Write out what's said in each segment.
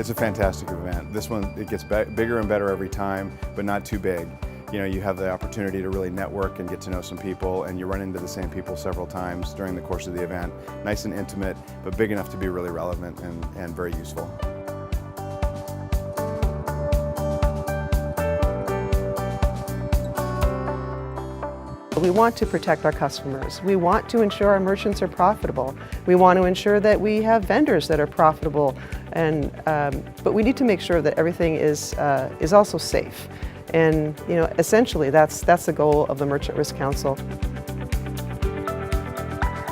It's a fantastic event. This one, it gets bigger and better every time, but not too big. You know, you have the opportunity to really network and get to know some people, and you run into the same people several times during the course of the event. Nice and intimate, but big enough to be really relevant and very useful. We want to protect our customers. We want to ensure our merchants are profitable. We want to ensure that we have vendors that are profitable, and but we need to make sure that everything is also safe. And you know, essentially, that's the goal of the Merchant Risk Council.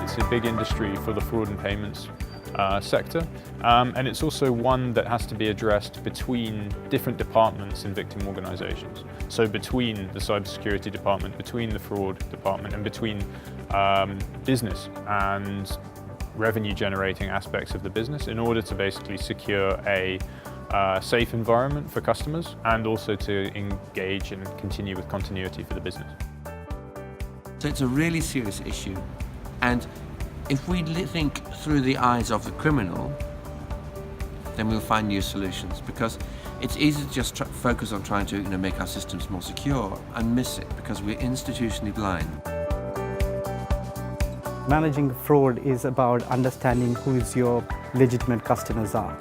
It's a big industry for the fraud and payments sector, and it's also one that has to be addressed between different departments in victim organisations. So between the cybersecurity department, between the fraud department, and between business and revenue generating aspects of the business, in order to basically secure a safe environment for customers and also to engage and continue with continuity for the business. So it's a really serious issue, and if we think through the eyes of the criminal, then we'll find new solutions, because it's easy to just focus on trying to make our systems more secure and miss it because we're institutionally blind. Managing fraud is about understanding who your legitimate customers are,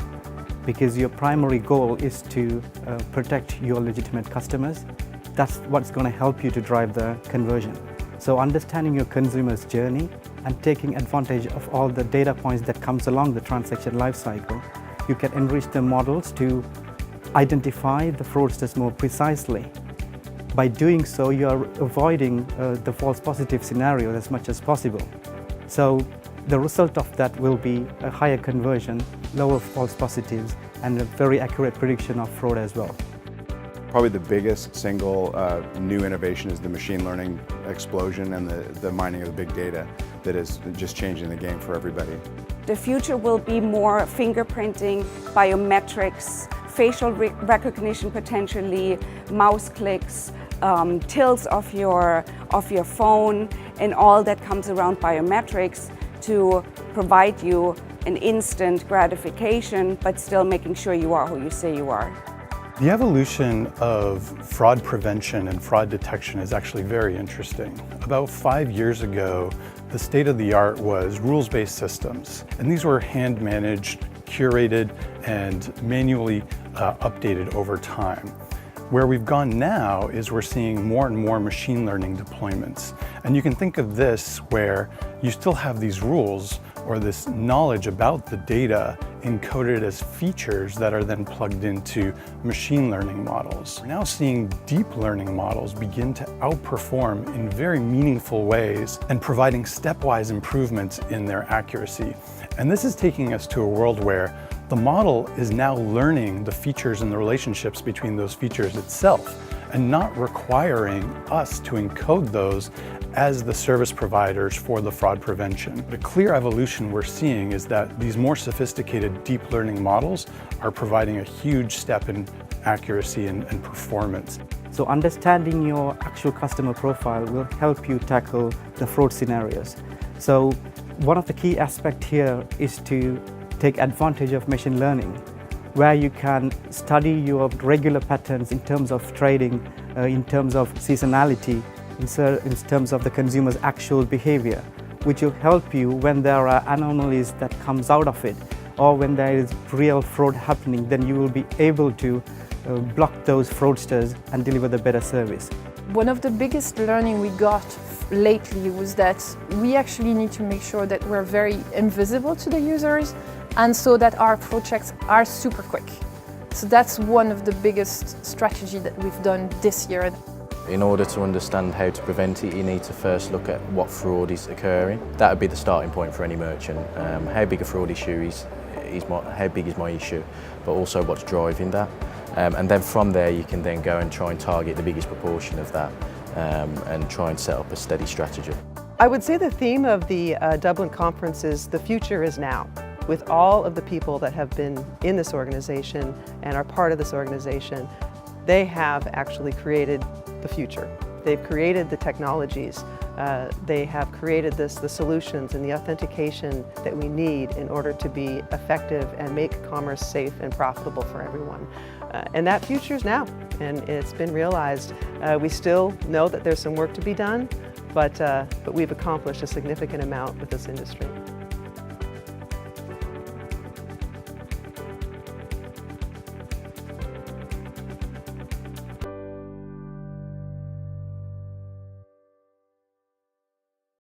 because your primary goal is to protect your legitimate customers. That's what's going to help you to drive the conversion. So understanding your consumer's journey and taking advantage of all the data points that comes along the transaction lifecycle, you can enrich the models to identify the fraudsters more precisely. By doing so, you are avoiding the false positive scenario as much as possible. So the result of that will be a higher conversion, lower false positives, and a very accurate prediction of fraud as well. Probably the biggest single new innovation is the machine learning explosion and the mining of the big data that is just changing the game for everybody. The future will be more fingerprinting, biometrics, facial recognition potentially, mouse clicks, tilts of your phone, and all that comes around biometrics to provide you an instant gratification, but still making sure you are who you say you are. The evolution of fraud prevention and fraud detection is actually very interesting. About 5 years ago, the state of the art was rules-based systems, and these were hand-managed, curated, and manually updated over time. Where we've gone now is we're seeing more and more machine learning deployments. And you can think of this where you still have these rules or this knowledge about the data encoded as features that are then plugged into machine learning models. We're now seeing deep learning models begin to outperform in very meaningful ways and providing stepwise improvements in their accuracy. And this is taking us to a world where the model is now learning the features and the relationships between those features itself, and not requiring us to encode those as the service providers for the fraud prevention. The clear evolution we're seeing is that these more sophisticated deep learning models are providing a huge step in accuracy and performance. So understanding your actual customer profile will help you tackle the fraud scenarios. So one of the key aspects here is to take advantage of machine learning, where you can study your regular patterns in terms of trading, in terms of seasonality, in terms of the consumer's actual behavior, which will help you when there are anomalies that comes out of it, or when there is real fraud happening, then you will be able to block those fraudsters and deliver the better service. One of the biggest learning we got lately was that we actually need to make sure that we're very invisible to the users, and so that our fraud checks are super quick. So that's one of the biggest strategy that we've done this year. In order to understand how to prevent it, you need to first look at what fraud is occurring. That would be the starting point for any merchant. How big a fraud issue is how big is my issue, but also what's driving that. And then from there you can then go and try and target the biggest proportion of that and try and set up a steady strategy. I would say the theme of the Dublin conference is the future is now. With all of the people that have been in this organization and are part of this organization, they have actually created the future. They've created the technologies. They have created the solutions and the authentication that we need in order to be effective and make commerce safe and profitable for everyone. And that future's now, and it's been realized. We still know that there's some work to be done, but we've accomplished a significant amount with this industry.